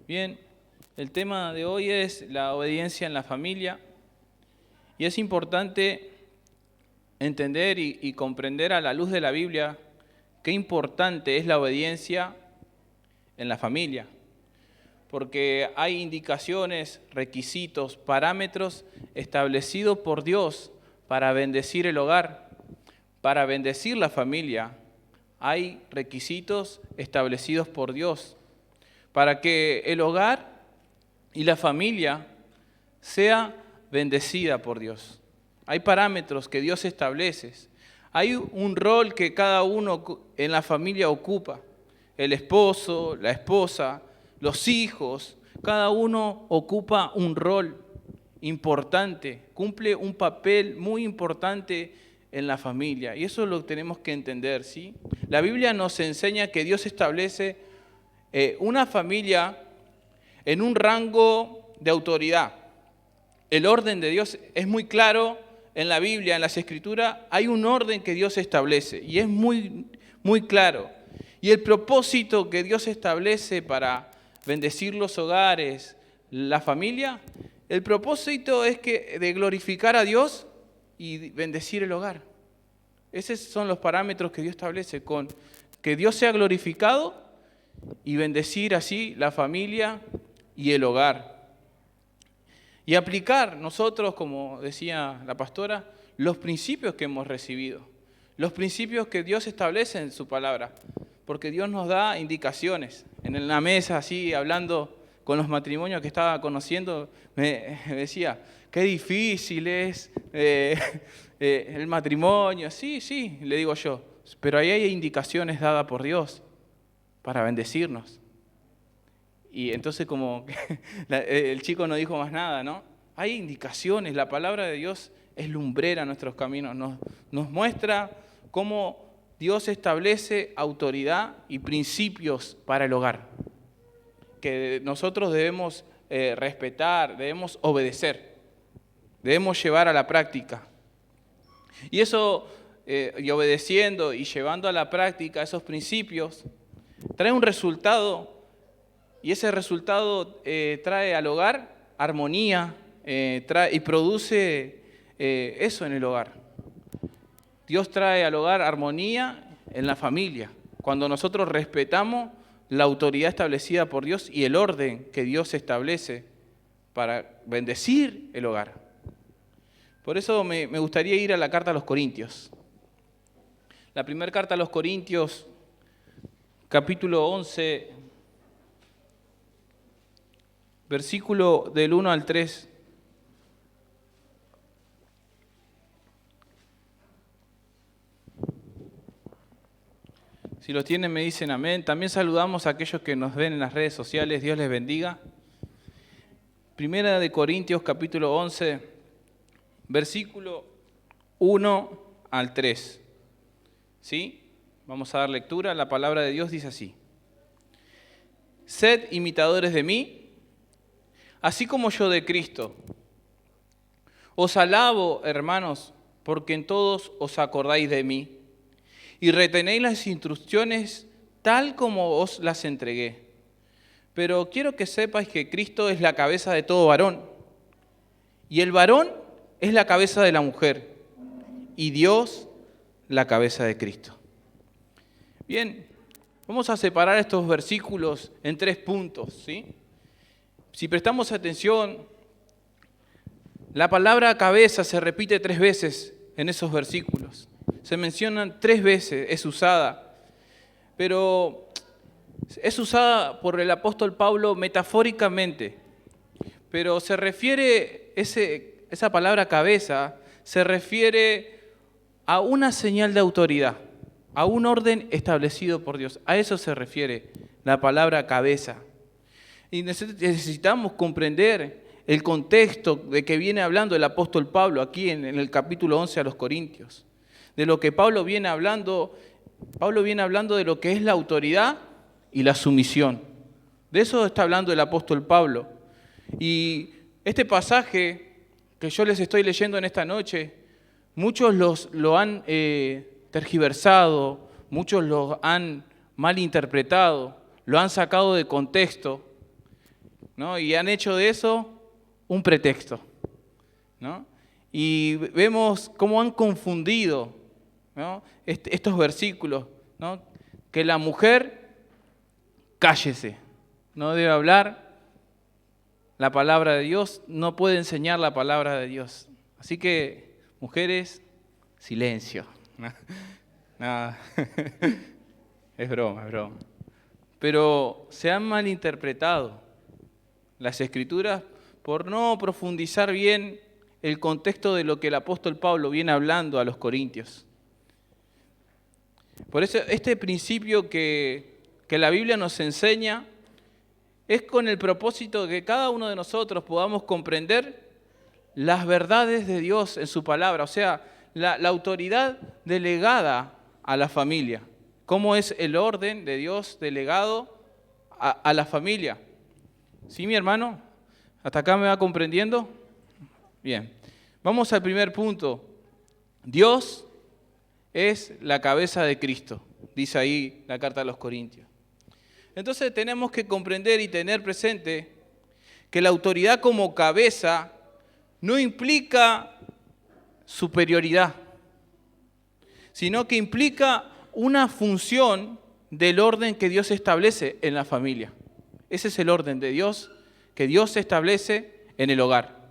Bien, el tema de hoy es la obediencia en la familia y es importante entender y comprender a la luz de la Biblia qué importante es la obediencia en la familia, porque hay indicaciones, requisitos, parámetros establecidos por Dios para bendecir el hogar, para bendecir la familia. Hay requisitos establecidos por Dios para que el hogar y la familia sea bendecida por Dios. Hay parámetros que Dios establece. Hay un rol que cada uno en la familia ocupa. El esposo, la esposa, los hijos, cada uno ocupa un rol importante, cumple un papel muy importante en la familia. Y eso lo tenemos que entender, ¿sí? La Biblia nos enseña que Dios establece una familia en un rango de autoridad. El orden de Dios es muy claro en la Biblia, en las Escrituras. Hay un orden que Dios establece y es muy, muy claro. Y el propósito que Dios establece para bendecir los hogares, la familia, el propósito es de glorificar a Dios y bendecir el hogar. Esos son los parámetros que Dios establece, con que Dios sea glorificado y bendecir así la familia y el hogar. Y aplicar nosotros, como decía la pastora, los principios que hemos recibido, los principios que Dios establece en su palabra, porque Dios nos da indicaciones. En la mesa, así, hablando con los matrimonios que estaba conociendo, me decía, qué difícil es el matrimonio. Sí, le digo yo, pero ahí hay indicaciones dadas por Dios para bendecirnos. Y entonces como el chico no dijo más nada, ¿no? Hay indicaciones, la palabra de Dios es lumbrera en nuestros caminos, nos muestra cómo Dios establece autoridad y principios para el hogar, que nosotros debemos respetar, debemos obedecer, debemos llevar a la práctica. Y eso, y obedeciendo y llevando a la práctica esos principios, trae un resultado, y ese resultado trae al hogar armonía y produce eso en el hogar. Dios trae al hogar armonía en la familia, cuando nosotros respetamos la autoridad establecida por Dios y el orden que Dios establece para bendecir el hogar. Por eso me gustaría ir a la carta a los Corintios. La primera carta a los Corintios, capítulo 11, versículo del 1 al 3. Si los tienen me dicen amén. También saludamos a aquellos que nos ven en las redes sociales. Dios les bendiga. Primera de Corintios, capítulo 11, versículo 1 al 3. ¿Sí? Vamos a dar lectura. La palabra de Dios dice así. Sed imitadores de mí, así como yo de Cristo. Os alabo, hermanos, porque en todos os acordáis de mí y retenéis las instrucciones tal como os las entregué. Pero quiero que sepáis que Cristo es la cabeza de todo varón, y el varón es la cabeza de la mujer, y Dios la cabeza de Cristo. Bien, vamos a separar estos versículos en 3 puntos, ¿sí? Si prestamos atención, la palabra cabeza se repite 3 veces en esos versículos. Se mencionan 3 veces, es usada, pero es usada por el apóstol Pablo metafóricamente, pero se refiere, esa palabra cabeza, se refiere a una señal de autoridad, a un orden establecido por Dios. A eso se refiere la palabra cabeza. Y necesitamos comprender el contexto de que viene hablando el apóstol Pablo aquí en el capítulo 11 a los Corintios. De lo que Pablo viene hablando de lo que es la autoridad y la sumisión. De eso está hablando el apóstol Pablo. Y este pasaje que yo les estoy leyendo en esta noche, muchos lo han tergiversado, muchos lo han malinterpretado, lo han sacado de contexto. ¿no? Y han hecho de eso un pretexto, ¿no? Y vemos cómo han confundido, ¿no? Estos versículos, ¿no? Que la mujer cállese, no debe hablar la palabra de Dios, no puede enseñar la palabra de Dios. Así que, mujeres, silencio. No. Es broma, es broma. Pero se han malinterpretado las Escrituras por no profundizar bien el contexto de lo que el apóstol Pablo viene hablando a los corintios. Por eso este principio que la Biblia nos enseña es con el propósito de que cada uno de nosotros podamos comprender las verdades de Dios en su palabra, o sea, la autoridad delegada a la familia. ¿Cómo es el orden de Dios delegado a la familia? ¿Sí, mi hermano? ¿Hasta acá me va comprendiendo? Bien. Vamos al primer punto. Dios es la cabeza de Cristo, dice ahí la carta a los Corintios. Entonces tenemos que comprender y tener presente que la autoridad como cabeza no implica superioridad, sino que implica una función del orden que Dios establece en la familia. Ese es el orden de Dios, que Dios establece en el hogar,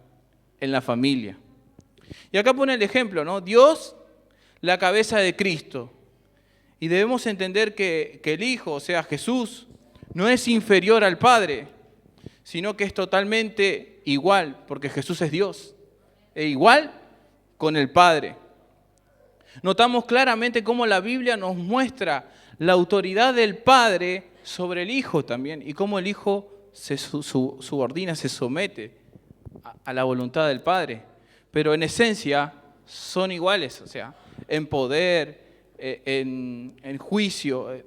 en la familia. Y acá pone el ejemplo, ¿no? Dios, la cabeza de Cristo. Y debemos entender que el Hijo, o sea, Jesús, no es inferior al Padre, sino que es totalmente igual, porque Jesús es Dios, e igual con el Padre. Notamos claramente cómo la Biblia nos muestra la autoridad del Padre sobre el Hijo también, y cómo el Hijo se subordina, se somete a la voluntad del Padre. Pero en esencia son iguales, o sea, en poder, en juicio,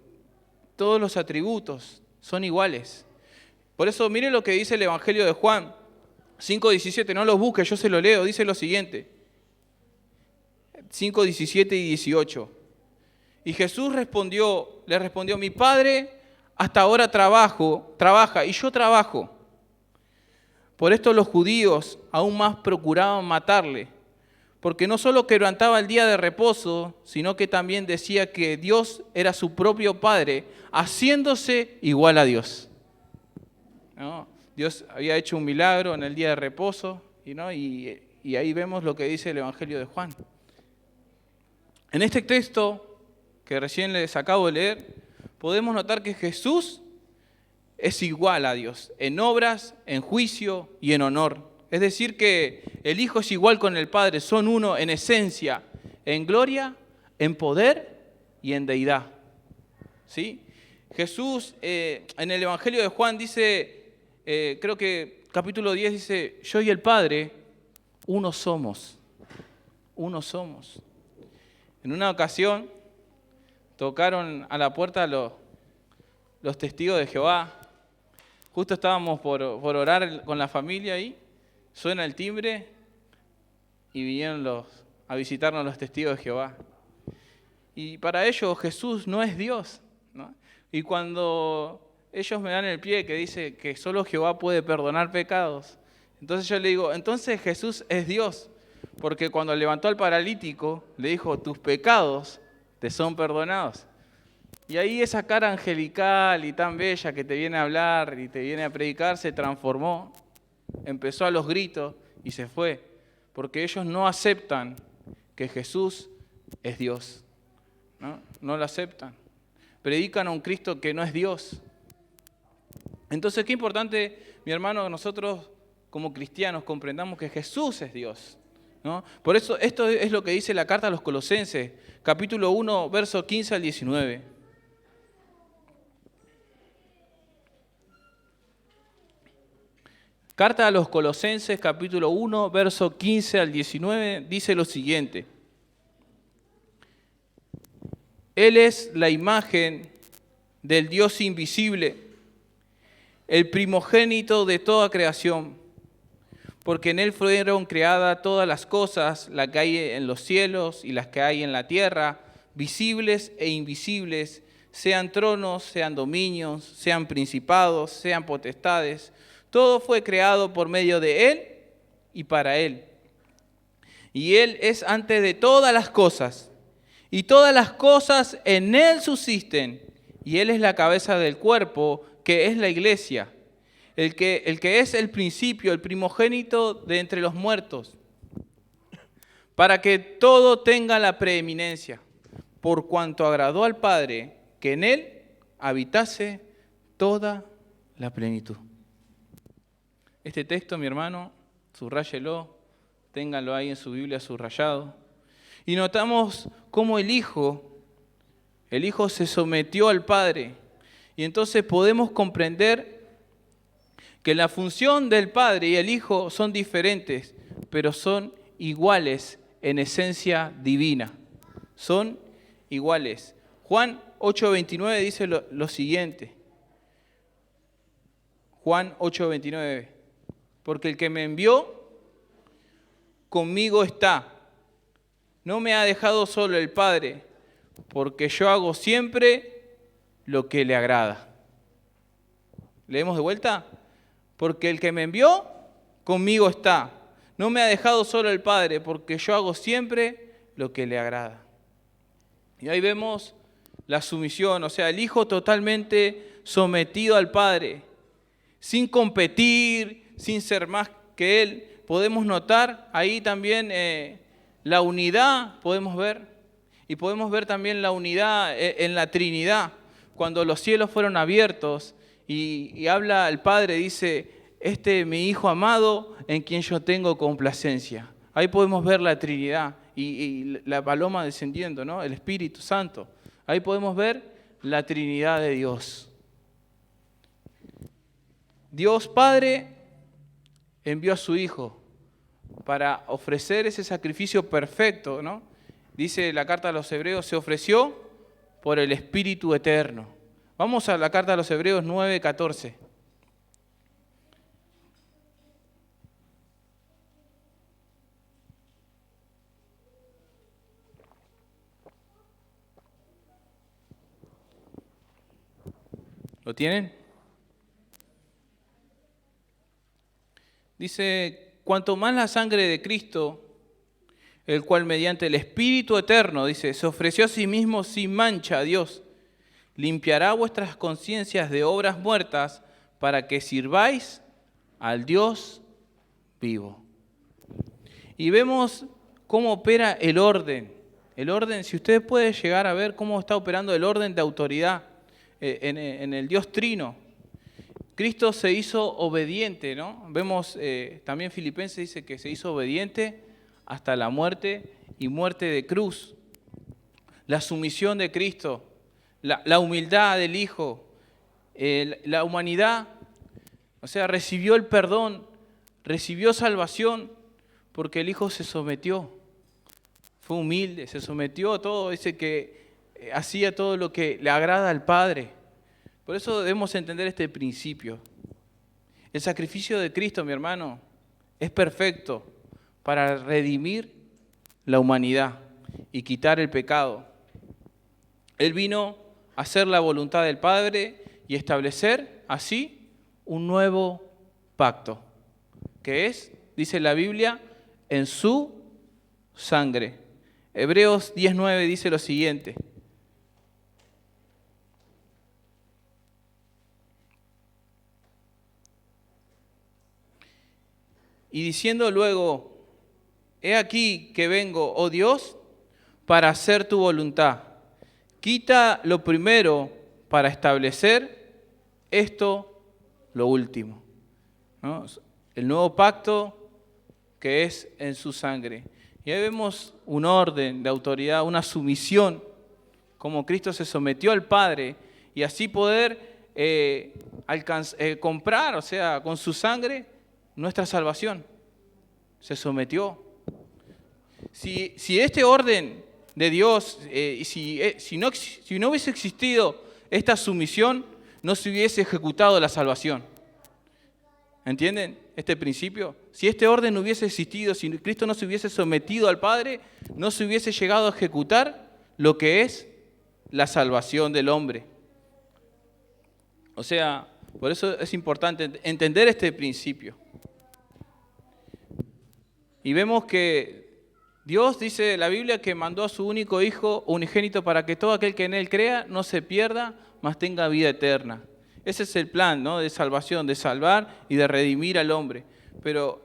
todos los atributos son iguales. Por eso mire lo que dice el Evangelio de Juan 5:17, no lo busque, yo se lo leo, dice lo siguiente. 5:17 y 18. Y Jesús le respondió, mi Padre hasta ahora trabaja y yo trabajo. Por esto los judíos aún más procuraban matarle, porque no solo quebrantaba el día de reposo, sino que también decía que Dios era su propio Padre, haciéndose igual a Dios. ¿No? Dios había hecho un milagro en el día de reposo, y ahí vemos lo que dice el Evangelio de Juan. En este texto que recién les acabo de leer, podemos notar que Jesús es igual a Dios, en obras, en juicio y en honor. Es decir, que el Hijo es igual con el Padre, son uno en esencia, en gloria, en poder y en deidad. ¿Sí? Jesús en el Evangelio de Juan dice, creo que capítulo 10 dice, yo y el Padre, uno somos. En una ocasión tocaron a la puerta los testigos de Jehová. Justo estábamos por orar con la familia ahí, suena el timbre y vinieron a visitarnos los testigos de Jehová. Y para ellos Jesús no es Dios, ¿no? Y cuando ellos me dan el pie que dice que solo Jehová puede perdonar pecados, entonces yo le digo, entonces Jesús es Dios, porque cuando levantó al paralítico le dijo, tus pecados te son perdonados. Y ahí esa cara angelical y tan bella que te viene a hablar y te viene a predicar se transformó, empezó a los gritos y se fue, porque ellos no aceptan que Jesús es Dios, no lo aceptan. Predican a un Cristo que no es Dios. Entonces, qué importante, mi hermano, que nosotros como cristianos comprendamos que Jesús es Dios, ¿no? Por eso esto es lo que dice la carta a los Colosenses, capítulo 1, verso 15 al 19. Carta a los Colosenses, capítulo 1, verso 15 al 19, dice lo siguiente. Él es la imagen del Dios invisible, el primogénito de toda creación, porque en Él fueron creadas todas las cosas, las que hay en los cielos y las que hay en la tierra, visibles e invisibles, sean tronos, sean dominios, sean principados, sean potestades. Todo fue creado por medio de Él y para Él. Y Él es antes de todas las cosas. Y todas las cosas en Él subsisten. Y Él es la cabeza del cuerpo, que es la iglesia. El que es el principio, el primogénito de entre los muertos. Para que todo tenga la preeminencia. Por cuanto agradó al Padre, que en Él habitase toda la plenitud. Este texto, mi hermano, subráyelo, ténganlo ahí en su Biblia subrayado. Y notamos cómo el Hijo se sometió al Padre. Y entonces podemos comprender que la función del Padre y el Hijo son diferentes, pero son iguales en esencia divina. Son iguales. Juan 8:29 dice lo siguiente. Juan 8:29. Porque el que me envió, conmigo está. No me ha dejado solo el Padre, porque yo hago siempre lo que le agrada. ¿Leemos de vuelta? Porque el que me envió, conmigo está. No me ha dejado solo el Padre, porque yo hago siempre lo que le agrada. Y ahí vemos la sumisión, o sea, el Hijo totalmente sometido al Padre, sin competir, sin ser más que Él. Podemos notar ahí también la unidad, podemos ver, y podemos ver también la unidad en la Trinidad. Cuando los cielos fueron abiertos y habla el Padre, dice, este es mi Hijo amado en quien yo tengo complacencia. Ahí podemos ver la Trinidad y la paloma descendiendo, ¿no? El Espíritu Santo. Ahí podemos ver la Trinidad de Dios. Dios Padre envió a su Hijo para ofrecer ese sacrificio perfecto, ¿no? Dice la carta a los Hebreos, se ofreció por el Espíritu Eterno. Vamos a la carta a los Hebreos 9:14. ¿Lo tienen? Dice, cuanto más la sangre de Cristo, el cual mediante el Espíritu Eterno, dice, se ofreció a sí mismo sin mancha a Dios, limpiará vuestras conciencias de obras muertas para que sirváis al Dios vivo. Y vemos cómo opera el orden. El orden, si ustedes pueden llegar a ver cómo está operando el orden de autoridad en el Dios Trino. Cristo se hizo obediente, ¿no? Vemos también Filipenses dice que se hizo obediente hasta la muerte y muerte de cruz. La sumisión de Cristo, la humildad del Hijo, la humanidad, o sea, recibió el perdón, recibió salvación porque el Hijo se sometió. Fue humilde, se sometió a todo, dice que hacía todo lo que le agrada al Padre. Por eso debemos entender este principio. El sacrificio de Cristo, mi hermano, es perfecto para redimir la humanidad y quitar el pecado. Él vino a hacer la voluntad del Padre y establecer así un nuevo pacto, que es, dice la Biblia, en su sangre. Hebreos 10:9 dice lo siguiente. Y diciendo luego, he aquí que vengo, oh Dios, para hacer tu voluntad. Quita lo primero para establecer esto, lo último, ¿no? El nuevo pacto que es en su sangre. Y ahí vemos un orden de autoridad, una sumisión, como Cristo se sometió al Padre y así poder comprar, o sea, con su sangre, nuestra salvación. Se sometió. Si este orden de Dios, si no hubiese existido esta sumisión, no se hubiese ejecutado la salvación. ¿Entienden este principio? Si este orden no hubiese existido, si Cristo no se hubiese sometido al Padre, no se hubiese llegado a ejecutar lo que es la salvación del hombre. O sea, Por eso es importante entender este principio. Y vemos que Dios dice en la Biblia que mandó a su único Hijo unigénito para que todo aquel que en Él crea no se pierda, mas tenga vida eterna. Ese es el plan, ¿no?, de salvación, de salvar y de redimir al hombre. Pero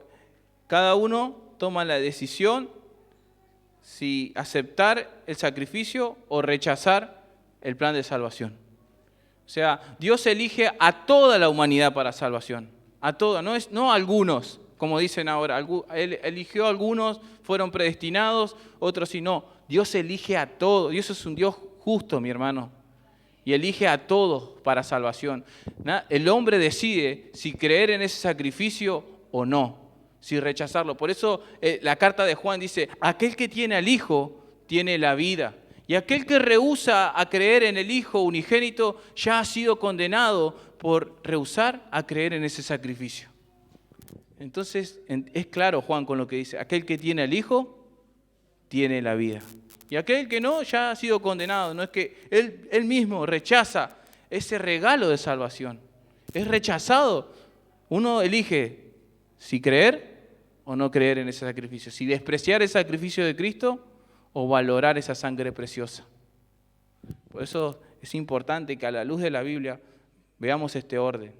cada uno toma la decisión si aceptar el sacrificio o rechazar el plan de salvación. O sea, Dios elige a toda la humanidad para salvación, a toda, no a algunos, como dicen ahora. Él eligió a algunos, fueron predestinados, otros sí no. Dios elige a todos. Dios es un Dios justo, mi hermano, y elige a todos para salvación. El hombre decide si creer en ese sacrificio o no, si rechazarlo. Por eso la carta de Juan dice, aquel que tiene al Hijo tiene la vida. Y aquel que rehúsa a creer en el Hijo unigénito ya ha sido condenado por rehusar a creer en ese sacrificio. Entonces, es claro Juan con lo que dice, aquel que tiene al Hijo tiene la vida. Y aquel que no, ya ha sido condenado. No es que él mismo rechaza ese regalo de salvación. Es rechazado. Uno elige si creer o no creer en ese sacrificio. Si despreciar el sacrificio de Cristo o valorar esa sangre preciosa. Por eso es importante que a la luz de la Biblia veamos este orden.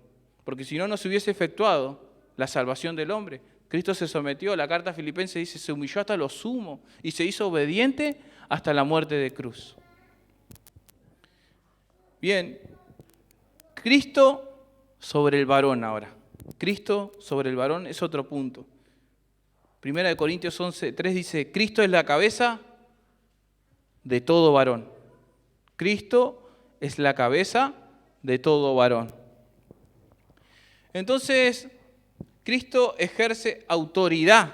Porque si no, no se hubiese efectuado la salvación del hombre. Cristo se sometió, la carta a Filipenses dice, se humilló hasta lo sumo y se hizo obediente hasta la muerte de cruz. Bien, Cristo sobre el varón ahora. Cristo sobre el varón es otro punto. Primera de Corintios 11:3 dice, Cristo es la cabeza de todo varón. Cristo es la cabeza de todo varón. Entonces, Cristo ejerce autoridad.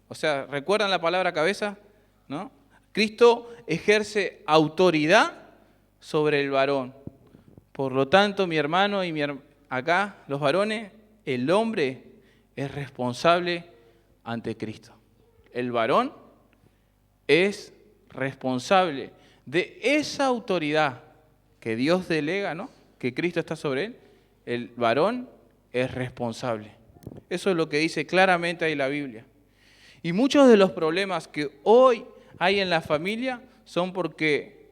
O sea, ¿recuerdan la palabra cabeza? ¿No? Cristo ejerce autoridad sobre el varón. Por lo tanto, mi hermano y acá, los varones, el hombre es responsable ante Cristo. El varón es responsable de esa autoridad que Dios delega, ¿no?, que Cristo está sobre él. El varón es responsable. Eso es lo que dice claramente ahí la Biblia. Y muchos de los problemas que hoy hay en la familia son porque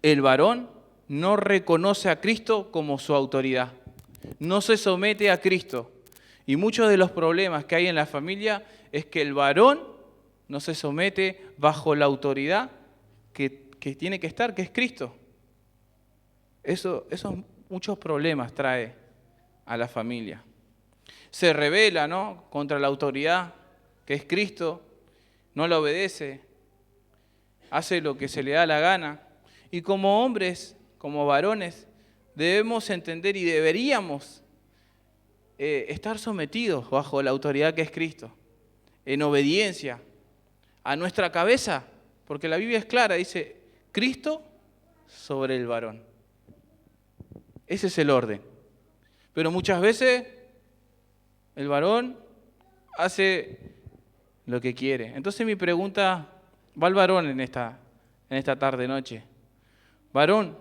el varón no reconoce a Cristo como su autoridad. No se somete a Cristo. Y muchos de los problemas que hay en la familia es que el varón no se somete bajo la autoridad que tiene que estar, que es Cristo. Esos muchos problemas trae a la familia. Se rebela, ¿no?, contra la autoridad que es Cristo, no la obedece, hace lo que se le da la gana. Y como hombres, como varones, debemos entender y deberíamos estar sometidos bajo la autoridad que es Cristo, en obediencia a nuestra cabeza, porque la Biblia es clara, dice, Cristo sobre el varón. Ese es el orden. Pero muchas veces el varón hace lo que quiere. Entonces mi pregunta va al varón en esta tarde-noche. Varón,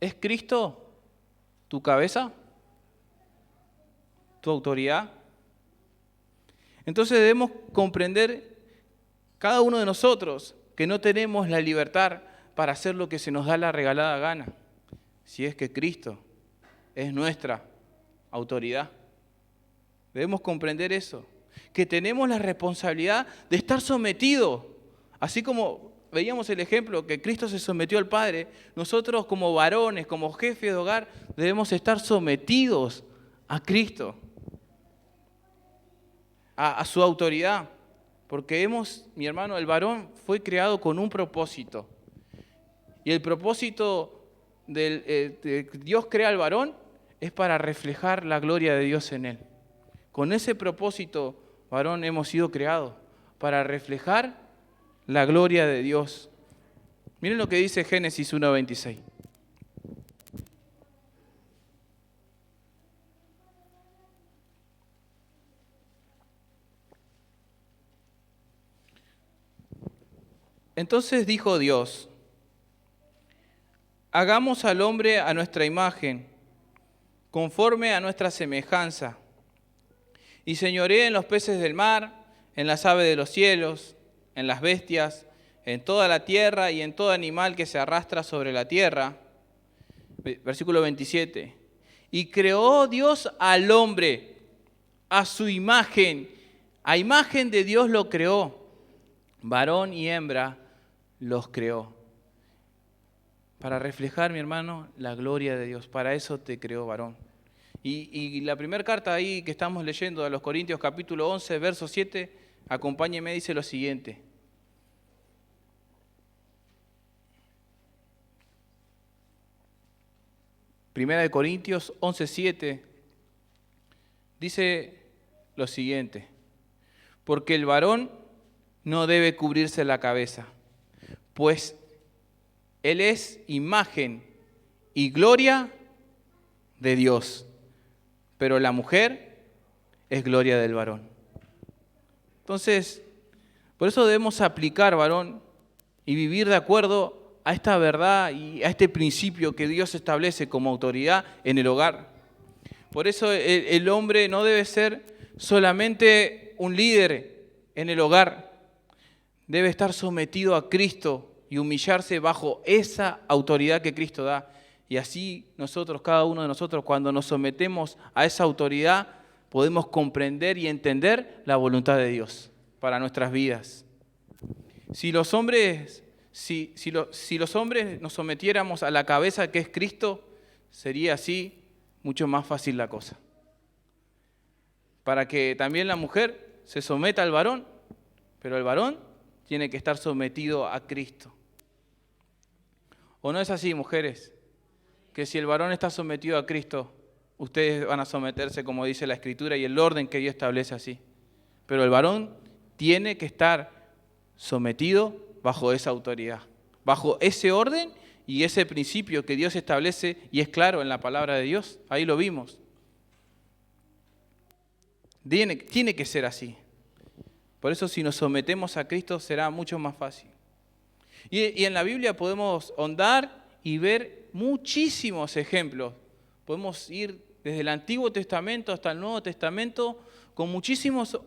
¿es Cristo tu cabeza? ¿Tu autoridad? Entonces debemos comprender cada uno de nosotros que no tenemos la libertad para hacer lo que se nos da la regalada gana, si es que Cristo es nuestra autoridad. Debemos comprender eso, que tenemos la responsabilidad de estar sometidos, así como veíamos el ejemplo que Cristo se sometió al Padre. Nosotros como varones, como jefes de hogar, debemos estar sometidos a Cristo, a su autoridad, porque mi hermano, el varón fue creado con un propósito, y el propósito de Dios crea al varón es para reflejar la gloria de Dios en él. Con ese propósito, varón, hemos sido creados para reflejar la gloria de Dios. Miren lo que dice Génesis 1:26. Entonces dijo Dios, hagamos al hombre a nuestra imagen, conforme a nuestra semejanza. Y señoree en los peces del mar, en las aves de los cielos, en las bestias, en toda la tierra y en todo animal que se arrastra sobre la tierra. Versículo 27. Y creó Dios al hombre a su imagen. A imagen de Dios lo creó. Varón y hembra los creó. Para reflejar, mi hermano, la gloria de Dios. Para eso te creó varón. Y la primera carta ahí que estamos leyendo a los Corintios capítulo 11, verso 7, acompáñeme, dice lo siguiente. Primera de Corintios 11, 7, dice lo siguiente. Porque el varón no debe cubrirse la cabeza, pues él es imagen y gloria de Dios, pero la mujer es gloria del varón. Entonces, por eso debemos aplicar, varón, y vivir de acuerdo a esta verdad y a este principio que Dios establece como autoridad en el hogar. Por eso el hombre no debe ser solamente un líder en el hogar, debe estar sometido a Cristo y humillarse bajo esa autoridad que Cristo da. Y así nosotros, cada uno de nosotros, cuando nos sometemos a esa autoridad, podemos comprender y entender la voluntad de Dios para nuestras vidas. Si los hombres nos sometiéramos a la cabeza que es Cristo, sería así mucho más fácil la cosa. Para que también la mujer se someta al varón, pero el varón tiene que estar sometido a Cristo. ¿O no es así, mujeres? Que si el varón está sometido a Cristo, ustedes van a someterse como dice la Escritura y el orden que Dios establece así. Pero el varón tiene que estar sometido bajo esa autoridad, bajo ese orden y ese principio que Dios establece y es claro en la palabra de Dios. Ahí lo vimos. Tiene que ser así. Por eso si nos sometemos a Cristo será mucho más fácil. Y en la Biblia podemos ahondar y ver muchísimos ejemplos. Podemos ir desde el Antiguo Testamento hasta el Nuevo Testamento con muchísimos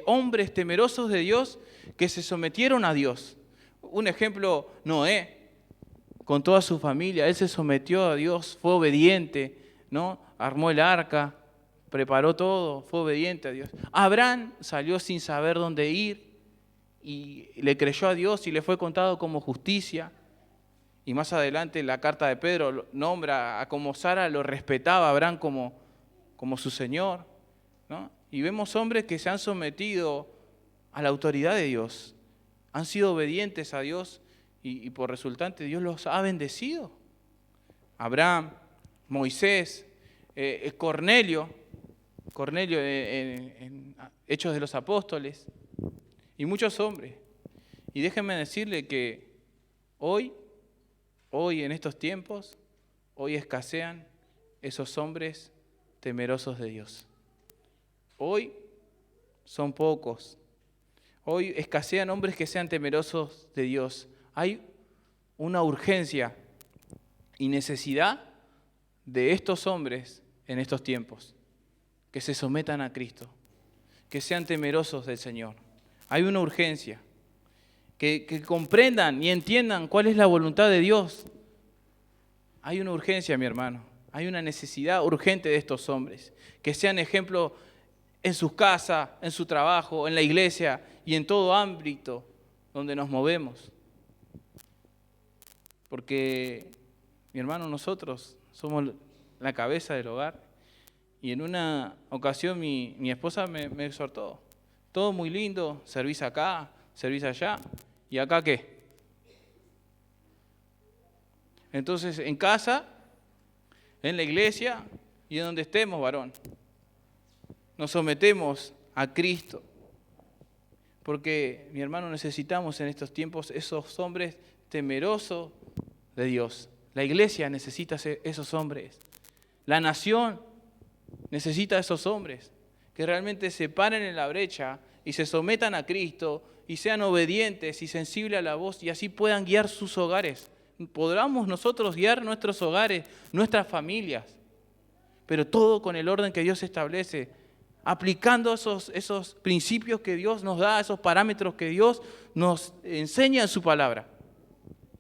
hombres temerosos de Dios que se sometieron a Dios. Un ejemplo, Noé, con toda su familia, él se sometió a Dios, fue obediente, ¿no? Armó el arca, preparó todo, fue obediente a Dios. Abraham salió sin saber dónde ir y le creyó a Dios y le fue contado como justicia. Y más adelante la carta de Pedro nombra a como Sara lo respetaba a Abraham como su señor, ¿no? Y vemos hombres que se han sometido a la autoridad de Dios, han sido obedientes a Dios y por resultante Dios los ha bendecido. Abraham, Moisés, Cornelio en Hechos de los Apóstoles y muchos hombres. Y déjenme decirle que hoy en estos tiempos, hoy escasean esos hombres temerosos de Dios. Hoy son pocos. Hoy escasean hombres que sean temerosos de Dios. Hay una urgencia y necesidad de estos hombres en estos tiempos, que se sometan a Cristo, que sean temerosos del Señor. Hay una urgencia, que comprendan y entiendan cuál es la voluntad de Dios. Hay una urgencia, mi hermano, hay una necesidad urgente de estos hombres, que sean ejemplo en sus casas, en su trabajo, en la iglesia y en todo ámbito donde nos movemos. Porque, mi hermano, nosotros somos la cabeza del hogar. Y en una ocasión mi esposa me exhortó. Todo muy lindo, servís acá, servís allá. ¿Y acá qué? Entonces, en casa, en la iglesia y en donde estemos, varón, nos sometemos a Cristo. Porque, mi hermano, necesitamos en estos tiempos esos hombres temerosos de Dios. La iglesia necesita esos hombres. La nación necesita esos hombres que realmente se paren en la brecha y se sometan a Cristo y sean obedientes y sensibles a la voz y así puedan guiar sus hogares. Podamos nosotros guiar nuestros hogares, nuestras familias. pero todo con el orden que Dios establece, aplicando esos principios que Dios nos da, esos parámetros que Dios nos enseña en su palabra,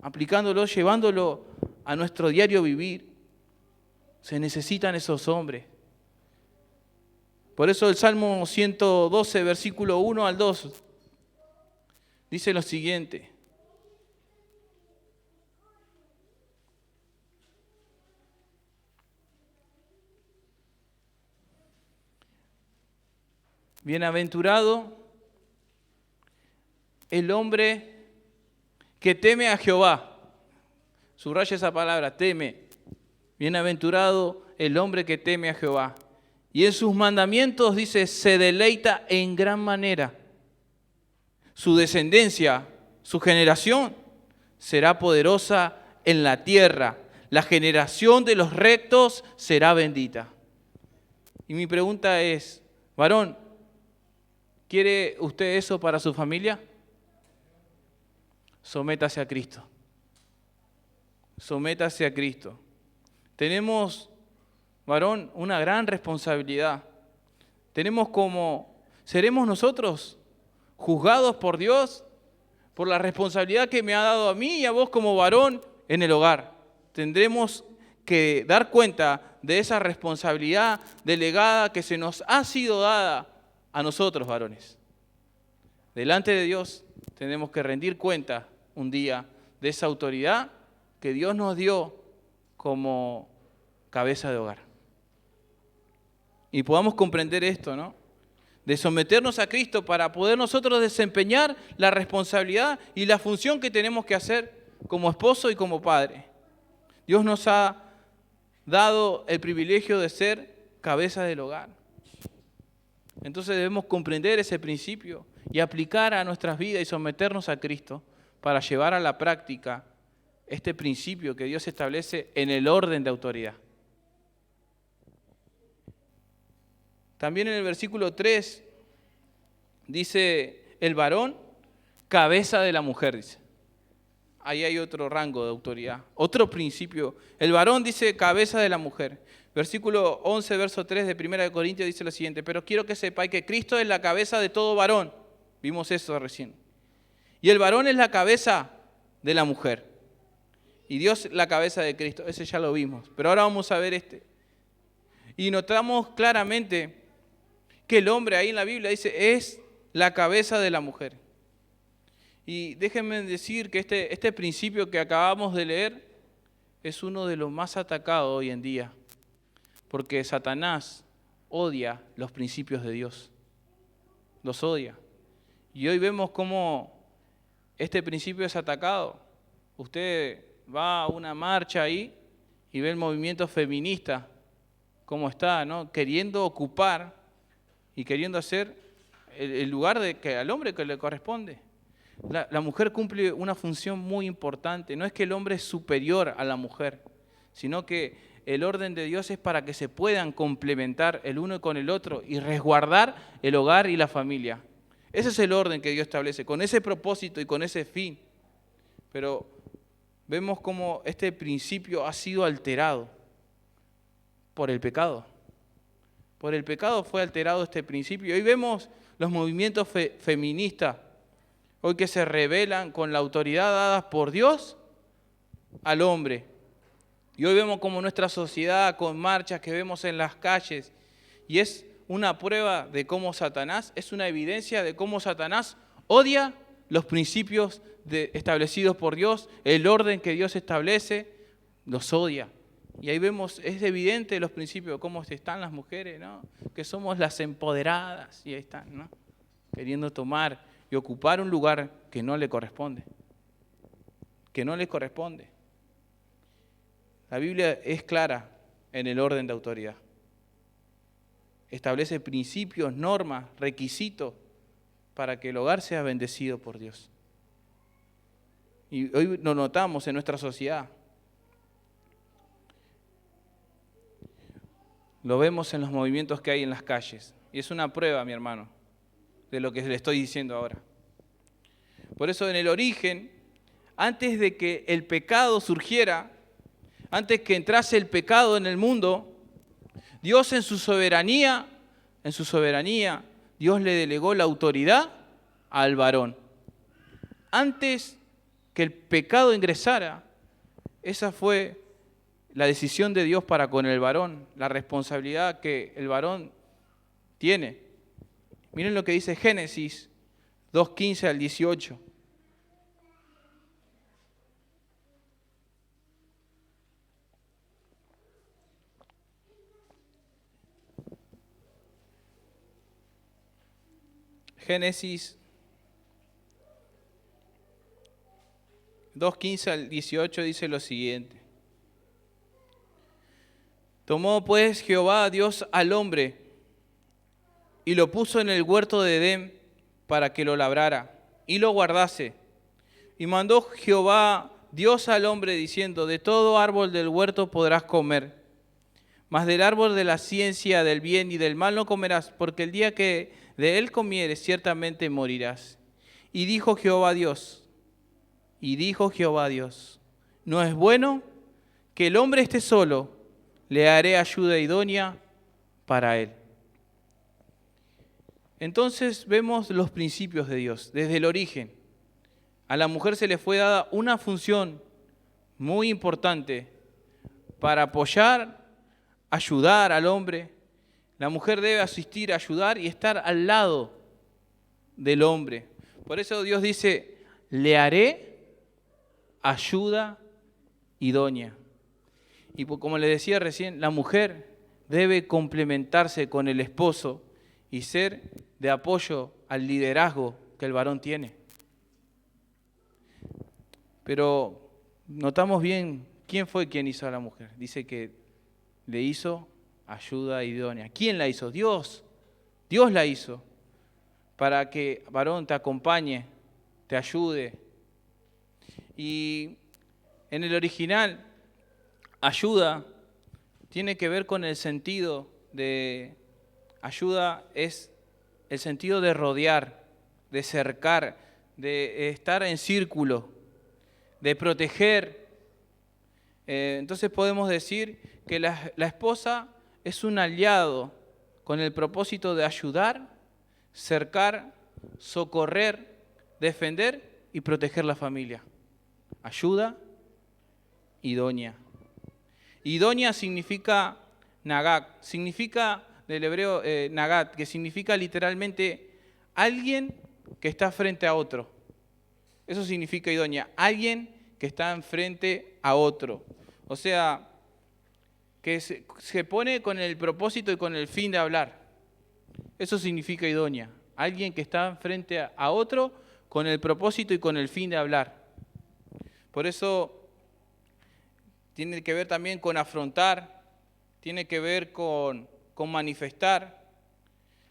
aplicándolo, llevándolo a nuestro diario vivir. Se necesitan esos hombres. Por eso el Salmo 112, versículo 1 al 2, dice lo siguiente. Bienaventurado el hombre que teme a Jehová. Subraya esa palabra, teme. Bienaventurado el hombre que teme a Jehová. Y en sus mandamientos, dice, se deleita en gran manera. Su descendencia, su generación, será poderosa en la tierra. La generación de los rectos será bendita. Y mi pregunta es, varón, ¿quiere usted eso para su familia? Sométase a Cristo. Sométase a Cristo. Tenemos, varón, una gran responsabilidad. ¿Seremos nosotros juzgados por Dios por la responsabilidad que me ha dado a mí y a vos como varón en el hogar? Tendremos que dar cuenta de esa responsabilidad delegada que se nos ha sido dada a nosotros, varones. Delante de Dios tenemos que rendir cuenta un día de esa autoridad que Dios nos dio como cabeza de hogar. Y podamos comprender esto, ¿no? De someternos a Cristo para poder nosotros desempeñar la responsabilidad y la función que tenemos que hacer como esposo y como padre. Dios nos ha dado el privilegio de ser cabeza del hogar. Entonces debemos comprender ese principio y aplicar a nuestras vidas y someternos a Cristo para llevar a la práctica este principio que Dios establece en el orden de autoridad. También en el versículo 3 dice, el varón, cabeza de la mujer, dice. Ahí hay otro rango de autoridad, otro principio. El varón dice cabeza de la mujer. Versículo 11, verso 3 de 1 Corintios dice lo siguiente, pero quiero que sepáis que Cristo es la cabeza de todo varón. Vimos eso recién. Y el varón es la cabeza de la mujer. Y Dios la cabeza de Cristo. Ese ya lo vimos. Pero ahora vamos a ver este. Y notamos claramente que el hombre ahí en la Biblia dice es la cabeza de la mujer. Y déjenme decir que este principio que acabamos de leer es uno de los más atacados hoy en día. Porque Satanás odia los principios de Dios. Los odia. Y hoy vemos cómo este principio es atacado. Usted va a una marcha ahí y ve el movimiento feminista, cómo está, ¿no? Queriendo ocupar y queriendo hacer el lugar al hombre que le corresponde. La mujer cumple una función muy importante. No es que el hombre es superior a la mujer, sino que el orden de Dios es para que se puedan complementar el uno con el otro y resguardar el hogar y la familia. Ese es el orden que Dios establece, con ese propósito y con ese fin. Pero vemos cómo este principio ha sido alterado por el pecado. Por el pecado fue alterado este principio. Hoy vemos los movimientos feministas, hoy que se rebelan con la autoridad dada por Dios al hombre. Y hoy vemos como nuestra sociedad, con marchas que vemos en las calles, y es una prueba de cómo Satanás, es una evidencia de cómo Satanás odia los principios establecidos por Dios, el orden que Dios establece, los odia. Y ahí vemos, es evidente los principios, cómo están las mujeres, ¿no? Que somos las empoderadas, y ahí están, ¿no? Queriendo tomar y ocupar un lugar que no le corresponde. Que no le corresponde. La Biblia es clara en el orden de autoridad. Establece principios, normas, requisitos para que el hogar sea bendecido por Dios. Y hoy lo notamos en nuestra sociedad. Lo vemos en los movimientos que hay en las calles. Y es una prueba, mi hermano, de lo que le estoy diciendo ahora. Por eso en el origen, antes de que el pecado surgiera, antes que entrase el pecado en el mundo, Dios en su soberanía, Dios le delegó la autoridad al varón. Antes que el pecado ingresara, esa fue la decisión de Dios para con el varón, la responsabilidad que el varón tiene. Miren lo que dice Génesis 2:15 al 18. Génesis 2:15 al 18 dice lo siguiente. Tomó pues Jehová Dios al hombre y lo puso en el huerto de Edén para que lo labrara y lo guardase. Y mandó Jehová Dios al hombre diciendo, de todo árbol del huerto podrás comer, mas del árbol de la ciencia del bien y del mal no comerás, porque el día que de él comieres ciertamente morirás. Y dijo Jehová Dios, no es bueno que el hombre esté solo, le haré ayuda idónea para él. Entonces vemos los principios de Dios desde el origen. A la mujer se le fue dada una función muy importante para apoyar, ayudar al hombre. La mujer debe asistir, ayudar y estar al lado del hombre. Por eso Dios dice, le haré ayuda idónea. Y como les decía recién, la mujer debe complementarse con el esposo y ser de apoyo al liderazgo que el varón tiene. Pero notamos bien quién fue quien hizo a la mujer. Dice que le hizo ayuda idónea. ¿Quién la hizo? Dios. Dios la hizo para que varón te acompañe, te ayude. Y en el original, ayuda tiene que ver con el sentido de ayuda, es el sentido de rodear, de cercar, de estar en círculo, de proteger. Entonces podemos decir que la esposa es un aliado con el propósito de ayudar, cercar, socorrer, defender y proteger la familia. Ayuda idónea. Idónea significa nagat, significa del hebreo nagat, que significa literalmente alguien que está frente a otro. Eso significa idónea, alguien que está enfrente a otro. O sea, que se pone con el propósito y con el fin de hablar. Eso significa idónea, alguien que está frente a otro con el propósito y con el fin de hablar. Por eso tiene que ver también con afrontar, tiene que ver con manifestar,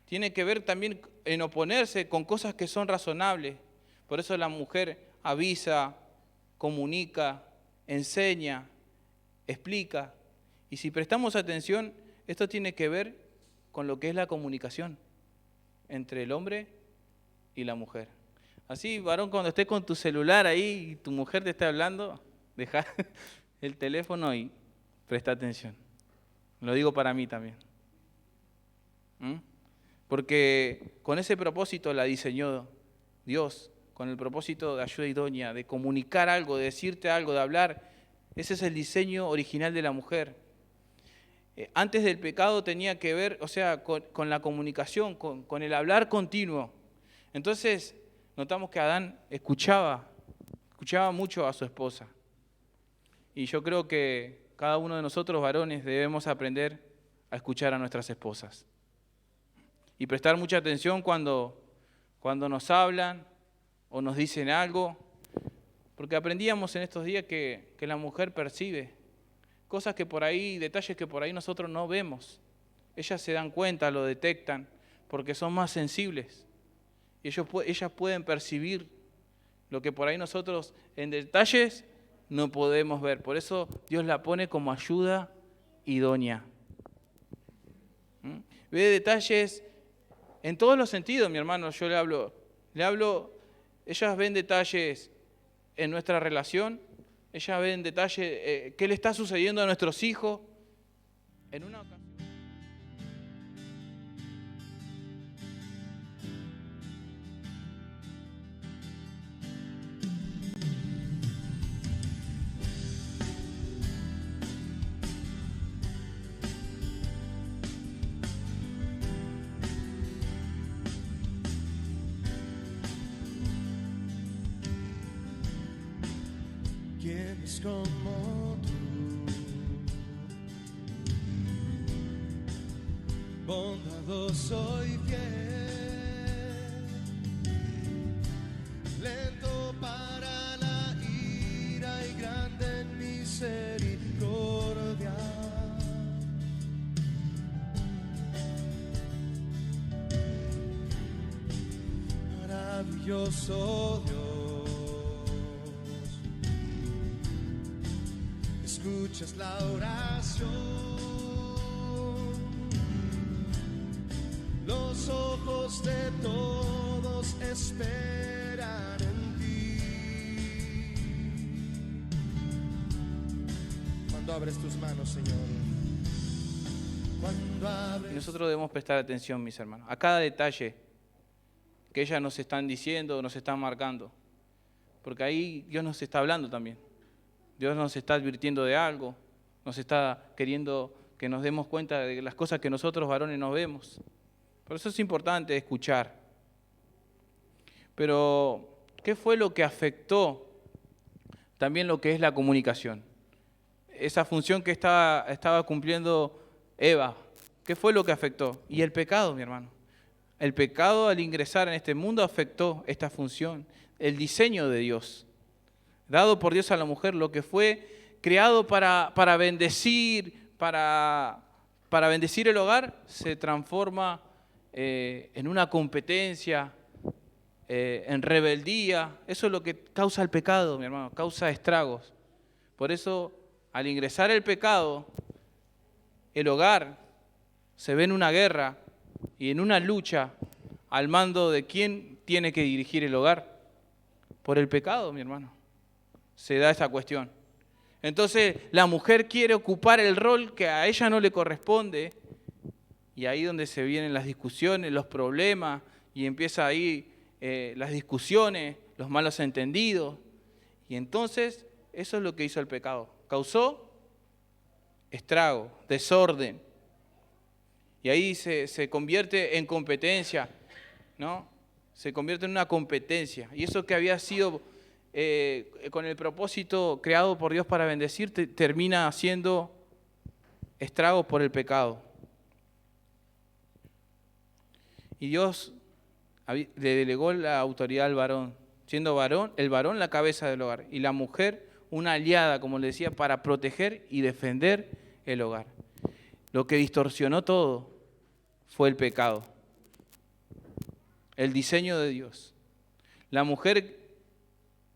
tiene que ver también en oponerse con cosas que son razonables. Por eso la mujer avisa, comunica, enseña, explica. Y si prestamos atención, esto tiene que ver con lo que es la comunicación entre el hombre y la mujer. Así, varón, cuando estés con tu celular ahí y tu mujer te está hablando, deja el teléfono y presta atención. Lo digo para mí también. Porque con ese propósito la diseñó Dios, con el propósito de ayuda idónea, de comunicar algo, de decirte algo, de hablar. Ese es el diseño original de la mujer. Antes del pecado tenía que ver, o sea, con la comunicación, con el hablar continuo. Entonces, notamos que Adán escuchaba mucho a su esposa. Y yo creo que cada uno de nosotros, varones, debemos aprender a escuchar a nuestras esposas. Y prestar mucha atención cuando nos hablan o nos dicen algo. Porque aprendíamos en estos días que la mujer percibe cosas que por ahí, detalles que por ahí nosotros no vemos. Ellas se dan cuenta, lo detectan, porque son más sensibles. Y ellas pueden percibir lo que por ahí nosotros en detalles no podemos ver. Por eso Dios la pone como ayuda idónea. Ve detalles en todos los sentidos, mi hermano. Yo le hablo, ellas ven detalles en nuestra relación, ellas ven detalles, qué le está sucediendo a nuestros hijos. En una ocasión es como tú, bondadoso y fiel, lento para la ira y grande en misericordia. Maravilloso Dios, escuchas la oración, los ojos de todos esperan en ti. Cuando abres tus manos, Señor, cuando abres... Y nosotros debemos prestar atención, mis hermanos, a cada detalle que ellas nos están diciendo, nos están marcando. Porque ahí Dios nos está hablando también. Dios nos está advirtiendo de algo, nos está queriendo que nos demos cuenta de las cosas que nosotros varones no vemos. Por eso es importante escuchar. Pero, ¿qué fue lo que afectó también lo que es la comunicación? Esa función que estaba cumpliendo Eva, ¿qué fue lo que afectó? Y el pecado, mi hermano. El pecado al ingresar en este mundo afectó esta función, el diseño de Dios, dado por Dios a la mujer, lo que fue creado para bendecir, para bendecir el hogar, se transforma en una competencia, en rebeldía. Eso es lo que causa el pecado, mi hermano, causa estragos. Por eso, al ingresar el pecado, el hogar se ve en una guerra y en una lucha al mando de quién tiene que dirigir el hogar. Por el pecado, mi hermano, se da esa cuestión. Entonces la mujer quiere ocupar el rol que a ella no le corresponde, y ahí donde se vienen las discusiones, los problemas, y empieza ahí las discusiones, los malos entendidos. Y entonces eso es lo que hizo el pecado. Causó estrago, desorden. Y ahí se convierte en competencia, ¿no? Se convierte en una competencia. Y eso que había sido con el propósito creado por Dios para bendecir, termina haciendo estragos por el pecado. Y Dios le delegó la autoridad al varón, siendo el varón la cabeza del hogar y la mujer una aliada, como le decía, para proteger y defender el hogar. Lo que distorsionó todo fue el pecado, el diseño de Dios. La mujer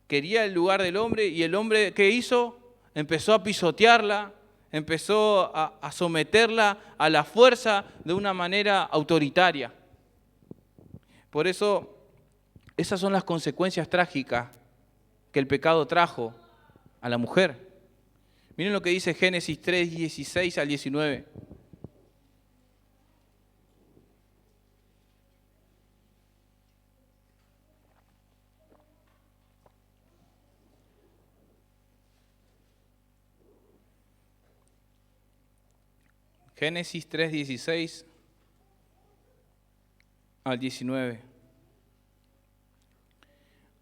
quería el lugar del hombre y el hombre, ¿qué hizo? Empezó a pisotearla, empezó a someterla a la fuerza de una manera autoritaria. Por eso, esas son las consecuencias trágicas que el pecado trajo a la mujer. Miren lo que dice Génesis 3, 16 al 19. Génesis 3, 16 al 19.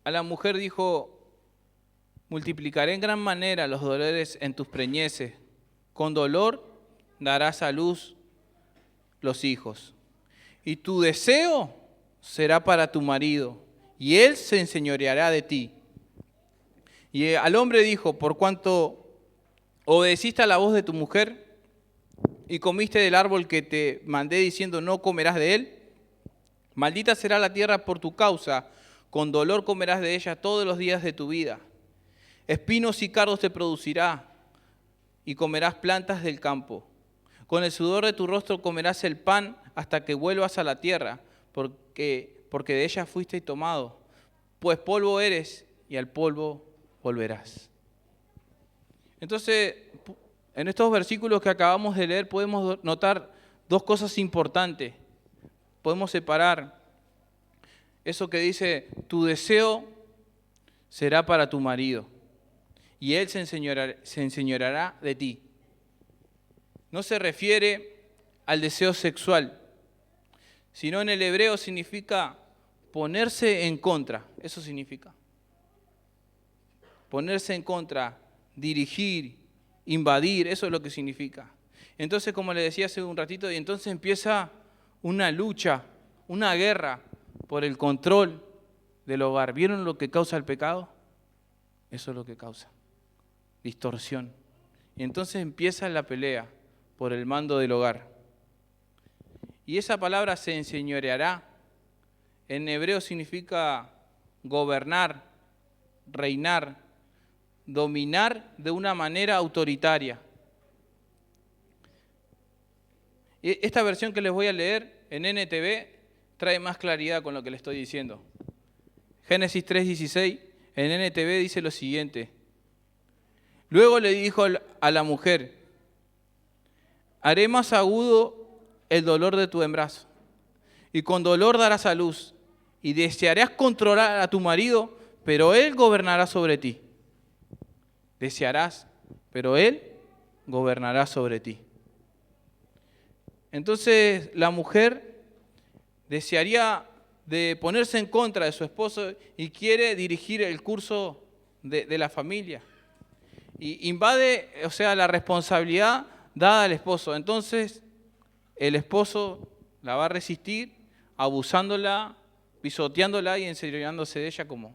A la mujer dijo: multiplicaré en gran manera los dolores en tus preñeces, con dolor darás a luz los hijos. Y tu deseo será para tu marido, y él se enseñoreará de ti. Y al hombre dijo: por cuanto obedeciste a la voz de tu mujer, y comiste del árbol que te mandé diciendo no comerás de él, maldita será la tierra por tu causa, con dolor comerás de ella todos los días de tu vida. Espinos y cardos te producirá, y comerás plantas del campo. Con el sudor de tu rostro comerás el pan hasta que vuelvas a la tierra, porque de ella fuiste tomado. Pues polvo eres, y al polvo volverás. Entonces, en estos versículos que acabamos de leer podemos notar dos cosas importantes. Podemos separar eso que dice: tu deseo será para tu marido, y él se enseñoreará de ti. No se refiere al deseo sexual, sino en el hebreo significa ponerse en contra. Eso significa. Ponerse en contra dirigir, invadir, eso es lo que significa. Entonces, como le decía hace un ratito, y entonces empieza una lucha, una guerra por el control del hogar. ¿Vieron lo que causa el pecado? Eso es lo que causa. Distorsión. Y entonces empieza la pelea por el mando del hogar. Y esa palabra se enseñoreará. En hebreo significa gobernar, reinar, dominar de una manera autoritaria. Esta versión que les voy a leer en NTV trae más claridad con lo que les estoy diciendo. Génesis 3:16 en NTV dice lo siguiente. Luego le dijo a la mujer, haré más agudo el dolor de tu embarazo, y con dolor darás a luz, y desearás controlar a tu marido, pero él gobernará sobre ti. Desearás, pero él gobernará sobre ti. Entonces la mujer desearía de ponerse en contra de su esposo y quiere dirigir el curso de la familia. Y invade, o sea, la responsabilidad dada al esposo. Entonces el esposo la va a resistir, abusándola, pisoteándola y enseñándose de ella como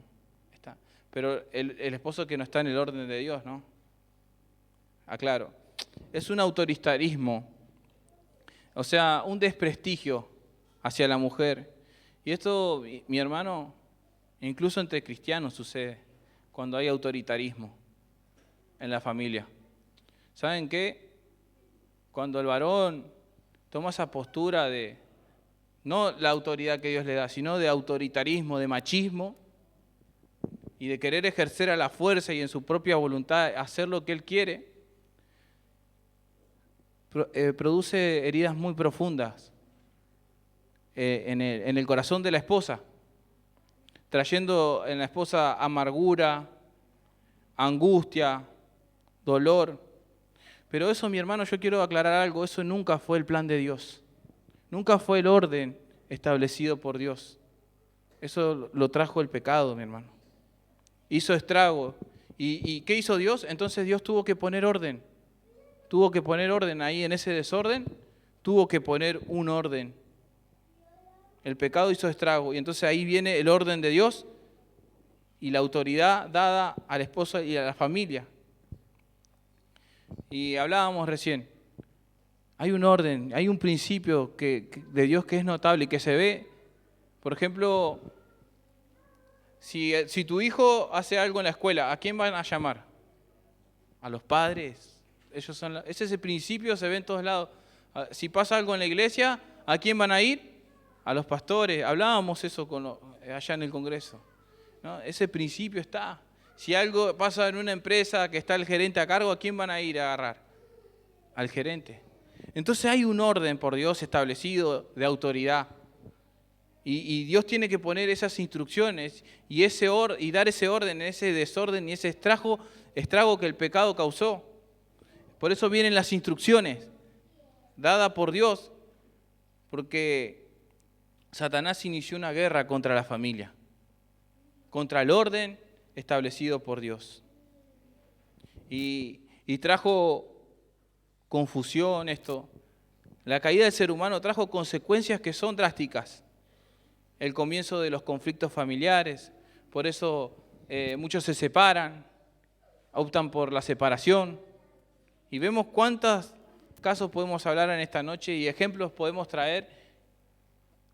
está. Pero el esposo que no está en el orden de Dios, ¿no? Aclaro. Es un autoritarismo, o sea, un desprestigio hacia la mujer. Y esto, mi hermano, incluso entre cristianos sucede cuando hay autoritarismo en la familia. ¿Saben qué? Cuando el varón toma esa postura de, no la autoridad que Dios le da, sino de autoritarismo, de machismo, y de querer ejercer a la fuerza y en su propia voluntad hacer lo que él quiere, produce heridas muy profundas en el corazón de la esposa, trayendo en la esposa amargura, angustia, dolor. Pero eso, mi hermano, yo quiero aclarar algo, eso nunca fue el plan de Dios. Nunca fue el orden establecido por Dios. Eso lo trajo el pecado, mi hermano. Hizo estrago. ¿Y qué hizo Dios? Entonces Dios tuvo que poner orden. Tuvo que poner orden ahí en ese desorden. Tuvo que poner un orden. El pecado hizo estrago. Y entonces ahí viene el orden de Dios y la autoridad dada al esposo y a la familia. Y hablábamos recién. Hay un orden, hay un principio de Dios que es notable y que se ve. Por ejemplo, si tu hijo hace algo en la escuela, ¿a quién van a llamar? A los padres. Ese principio se ve en todos lados. Si pasa algo en la iglesia, ¿a quién van a ir? A los pastores. Hablábamos eso allá en el Congreso, ¿no? Ese principio está. Si algo pasa en una empresa que está el gerente a cargo, ¿a quién van a ir a agarrar? Al gerente. Entonces hay un orden por Dios establecido de autoridad. Y Dios tiene que poner esas instrucciones y dar ese orden, ese desorden y ese estrago que el pecado causó. Por eso vienen las instrucciones dadas por Dios, porque Satanás inició una guerra contra la familia, contra el orden establecido por Dios. Y trajo confusión esto. La caída del ser humano trajo consecuencias que son drásticas. El comienzo de los conflictos familiares, por eso muchos se separan, optan por la separación. Y vemos cuántos casos podemos hablar en esta noche y ejemplos podemos traer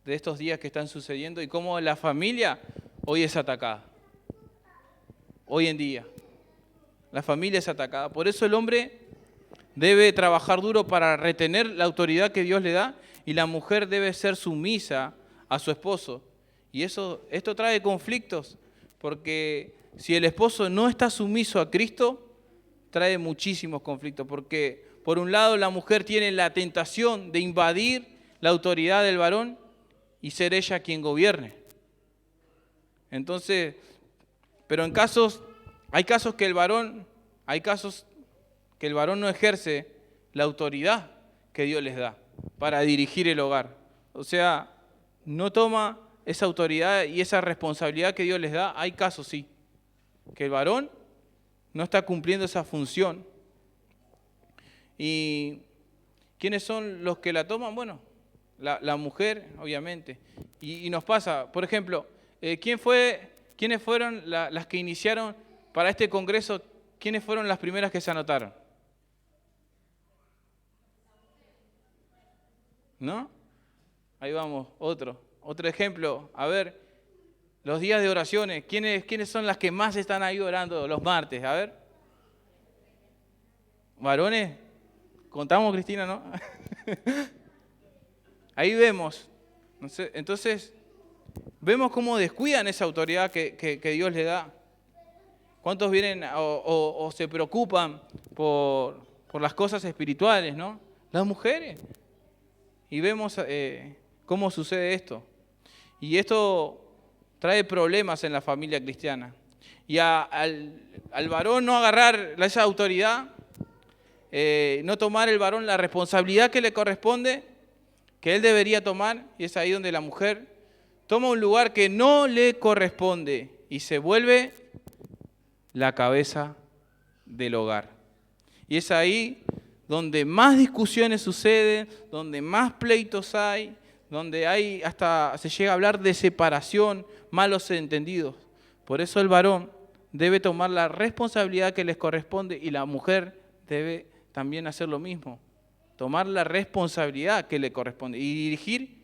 de estos días que están sucediendo y cómo la familia hoy es atacada. Hoy en día, la familia es atacada. Por eso el hombre debe trabajar duro para retener la autoridad que Dios le da y la mujer debe ser sumisa a su esposo. Y esto trae conflictos, porque si el esposo no está sumiso a Cristo, trae muchísimos conflictos, porque por un lado la mujer tiene la tentación de invadir la autoridad del varón y ser ella quien gobierne. Entonces, pero hay casos que el varón no ejerce la autoridad que Dios les da para dirigir el hogar. O sea, no toma esa autoridad y esa responsabilidad que Dios les da. Hay casos, sí, que el varón no está cumpliendo esa función. ¿Y quiénes son los que la toman? Bueno, la mujer, obviamente. Y nos pasa, por ejemplo, ¿quiénes fueron las que iniciaron para este congreso? ¿Quiénes fueron las primeras que se anotaron? ¿No? Ahí vamos, otro ejemplo. A ver, los días de oraciones. ¿Quiénes son las que más están ahí orando los martes? A ver. ¿Varones? Contamos, Cristina, ¿no? Ahí vemos. Entonces, vemos cómo descuidan esa autoridad que Dios le da. ¿Cuántos vienen o se preocupan por las cosas espirituales, ¿no? Las mujeres. Y vemos cómo sucede esto. Y esto trae problemas en la familia cristiana. Y al varón no agarrar esa autoridad, no tomar el varón la responsabilidad que le corresponde, que él debería tomar, y es ahí donde la mujer toma un lugar que no le corresponde y se vuelve la cabeza del hogar. Y es ahí donde más discusiones suceden, donde más pleitos hay, donde hay hasta se llega a hablar de separación, malos entendidos. Por eso el varón debe tomar la responsabilidad que les corresponde y la mujer debe también hacer lo mismo, tomar la responsabilidad que le corresponde y dirigir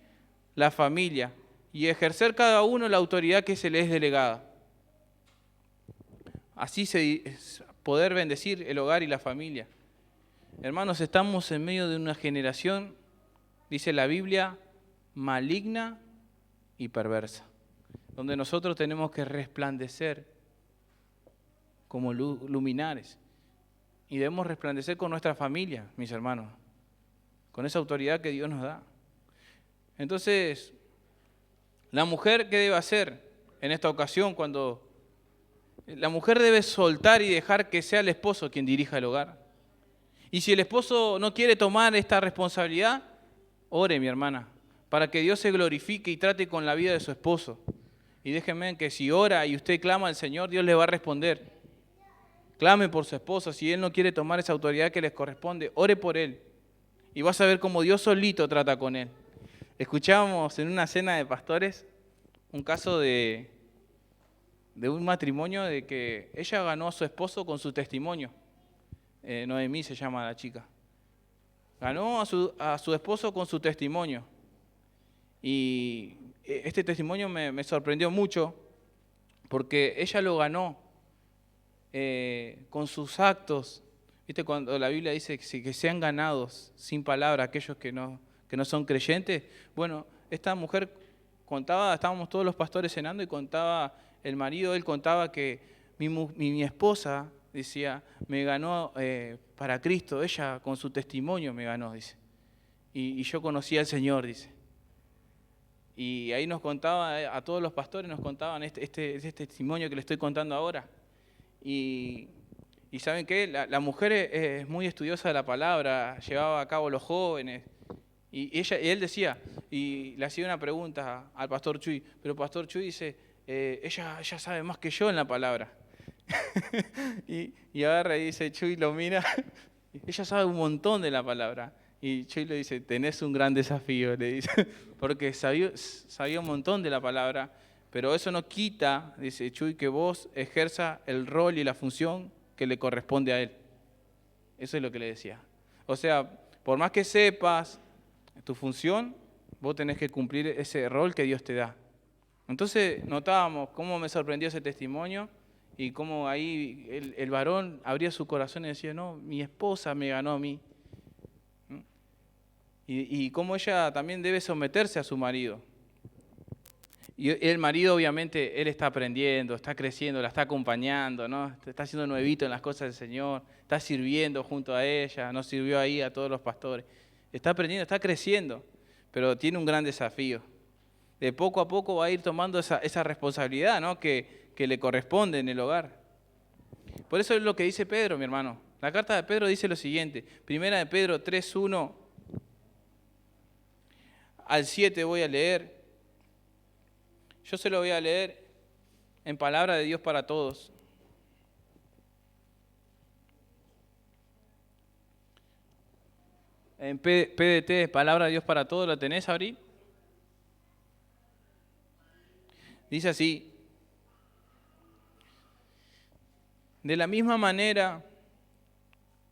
la familia y ejercer cada uno la autoridad que se le es delegada. Así poder bendecir el hogar y la familia. Hermanos, estamos en medio de una generación, dice la Biblia, maligna y perversa, donde nosotros tenemos que resplandecer como luminares. Y debemos resplandecer con nuestra familia, mis hermanos, con esa autoridad que Dios nos da. Entonces, la mujer, ¿qué debe hacer en esta ocasión? Cuando la mujer debe soltar y dejar que sea el esposo quien dirija el hogar. Y si el esposo no quiere tomar esta responsabilidad, ore, mi hermana, para que Dios se glorifique y trate con la vida de su esposo. Y déjenme que si ora y usted clama al Señor, Dios le va a responder. Clame por su esposo. Si él no quiere tomar esa autoridad que les corresponde, ore por él. Y vas a ver cómo Dios solito trata con él. Escuchábamos en una cena de pastores un caso de un matrimonio de que ella ganó a su esposo con su testimonio. Noemí se llama la chica. Ganó a su esposo con su testimonio. Y este testimonio me sorprendió mucho porque ella lo ganó con sus actos. ¿Viste cuando la Biblia dice que sean ganados sin palabra aquellos que no son creyentes? Bueno, esta mujer contaba, estábamos todos los pastores cenando y contaba el marido, él contaba que mi esposa, decía, me ganó para Cristo, ella con su testimonio me ganó, dice. Y yo conocí al Señor, dice. Y ahí nos contaba, a todos los pastores nos contaban este testimonio que le estoy contando ahora. Y ¿saben qué? La mujer es muy estudiosa de la palabra, llevaba a cabo los jóvenes. Y él decía, y le hacía una pregunta al pastor Chuy, pero pastor Chuy dice, ella sabe más que yo en la palabra. y agarra y dice, Chuy lo mira, ella sabe un montón de la palabra. Y Chuy le dice, tenés un gran desafío, le dice, porque sabía un montón de la palabra, pero eso no quita, dice Chuy, que vos ejerza el rol y la función que le corresponde a él. Eso es lo que le decía. O sea, por más que sepas tu función, vos tenés que cumplir ese rol que Dios te da. Entonces notábamos cómo me sorprendió ese testimonio y cómo ahí el varón abría su corazón y decía, no, mi esposa me ganó a mí. Y cómo ella también debe someterse a su marido. Y el marido, obviamente, él está aprendiendo, está creciendo, la está acompañando, ¿no? Está haciendo nuevito en las cosas del Señor, está sirviendo junto a ella, nos sirvió ahí a todos los pastores. Está aprendiendo, está creciendo, pero tiene un gran desafío. De poco a poco va a ir tomando esa responsabilidad, ¿no? que le corresponde en el hogar. Por eso es lo que dice Pedro, mi hermano. La carta de Pedro dice lo siguiente, primera de Pedro 3:1 al 7 voy a leer. Yo se lo voy a leer en palabra de Dios para todos. en PDT, Palabra de Dios para Todos, ¿la tenés, Abril? Dice así: de la misma manera,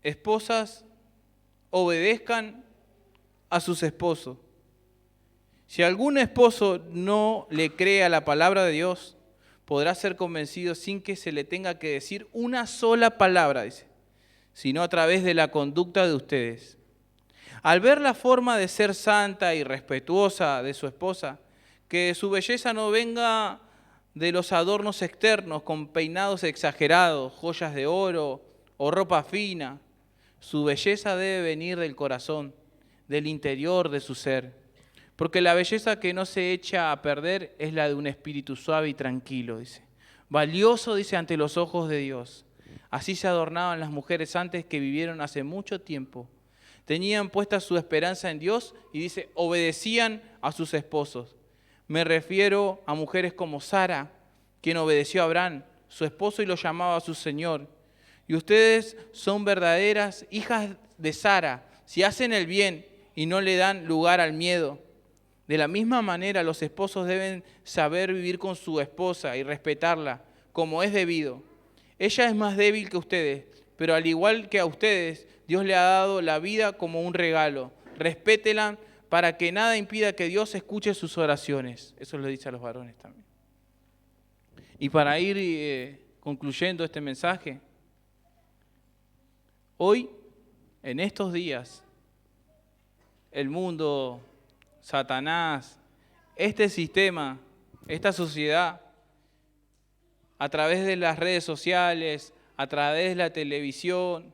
esposas, obedezcan a sus esposos. Si algún esposo no le cree a la palabra de Dios, podrá ser convencido sin que se le tenga que decir una sola palabra, dice, sino a través de la conducta de ustedes. Al ver la forma de ser santa y respetuosa de su esposa, que su belleza no venga de los adornos externos con peinados exagerados, joyas de oro o ropa fina. Su belleza debe venir del corazón, del interior de su ser. Porque la belleza que no se echa a perder es la de un espíritu suave y tranquilo, dice. Valioso, dice, ante los ojos de Dios. Así se adornaban las mujeres antes que vivieron hace mucho tiempo. Tenían puesta su esperanza en Dios y dice, obedecían a sus esposos. Me refiero a mujeres como Sara, quien obedeció a Abraham, su esposo, y lo llamaba su Señor. Y ustedes son verdaderas hijas de Sara, si hacen el bien y no le dan lugar al miedo. De la misma manera, los esposos deben saber vivir con su esposa y respetarla como es debido. Ella es más débil que ustedes, pero al igual que a ustedes, Dios le ha dado la vida como un regalo. Respétela para que nada impida que Dios escuche sus oraciones. Eso le dice a los varones también. Y para ir concluyendo este mensaje, hoy, en estos días, el mundo, Satanás, este sistema, esta sociedad, a través de las redes sociales, a través de la televisión,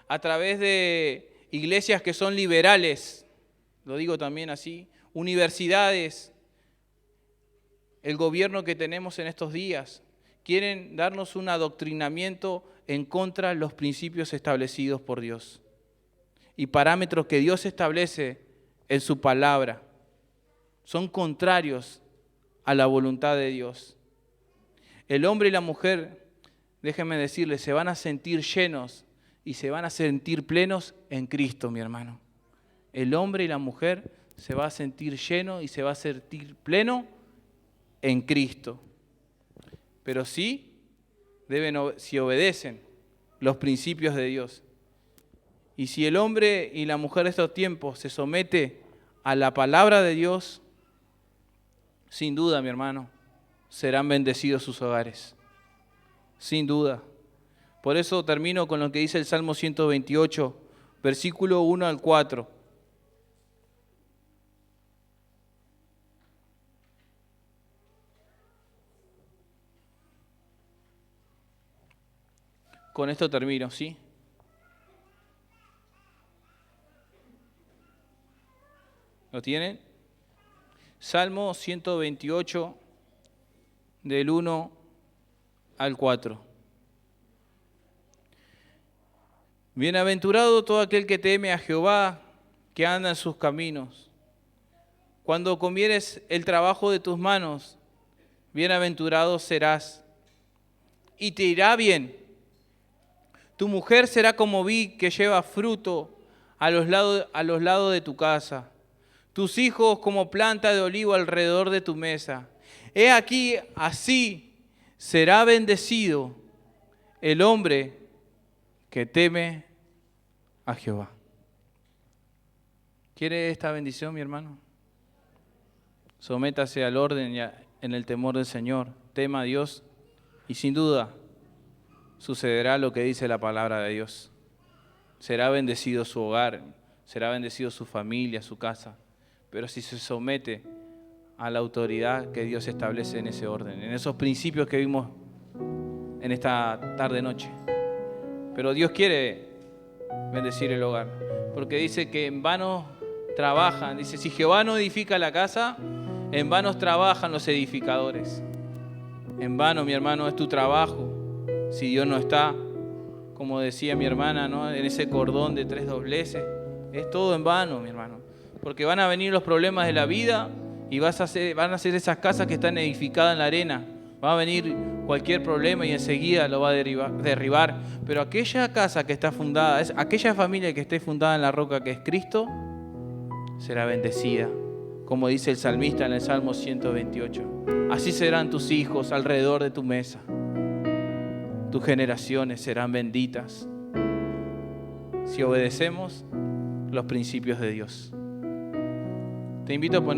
a través de iglesias que son liberales, lo digo también así, universidades, el gobierno que tenemos en estos días, quieren darnos un adoctrinamiento en contra de los principios establecidos por Dios y parámetros que Dios establece en su palabra. Son contrarios a la voluntad de Dios. El hombre y la mujer, déjenme decirles, se van a sentir llenos y se van a sentir plenos en Cristo, mi hermano. El hombre y la mujer se va a sentir lleno y se va a sentir pleno en Cristo. Pero sí, si obedecen los principios de Dios. Y si el hombre y la mujer de estos tiempos se somete a la palabra de Dios, sin duda, mi hermano, serán bendecidos sus hogares. Sin duda. Por eso termino con lo que dice el Salmo 128, versículo 1 al 4. Con esto termino, ¿sí? ¿Lo tienen? Salmo 128, del 1 al 4. Bienaventurado todo aquel que teme a Jehová, que anda en sus caminos. Cuando comieres el trabajo de tus manos, bienaventurado serás, y te irá bien. Tu mujer será como vid que lleva fruto a los lados de tu casa. Tus hijos como planta de olivo alrededor de tu mesa. He aquí, así será bendecido el hombre que teme a Jehová. ¿Quiere esta bendición, mi hermano? Sométase al orden y en el temor del Señor. Tema a Dios y sin duda sucederá lo que dice la palabra de Dios. Será bendecido su hogar, será bendecido su familia, su casa. Pero si se somete a la autoridad que Dios establece en ese orden, en esos principios que vimos en esta tarde-noche. Pero Dios quiere bendecir el hogar, porque dice que en vano trabajan. Dice, si Jehová no edifica la casa, en vano trabajan los edificadores. En vano, mi hermano, es tu trabajo, si Dios no está, como decía mi hermana, ¿no?, en ese cordón de 3 dobleces. Es todo en vano, mi hermano. Porque van a venir los problemas de la vida y van a ser esas casas que están edificadas en la arena, Va a venir cualquier problema y enseguida lo va a derribar. Pero aquella casa que está fundada, aquella familia que esté fundada en la roca que es Cristo, será bendecida. Como dice el salmista en el Salmo 128. Así serán tus hijos alrededor de tu mesa. Tus generaciones serán benditas si obedecemos los principios de Dios. Te invito a poner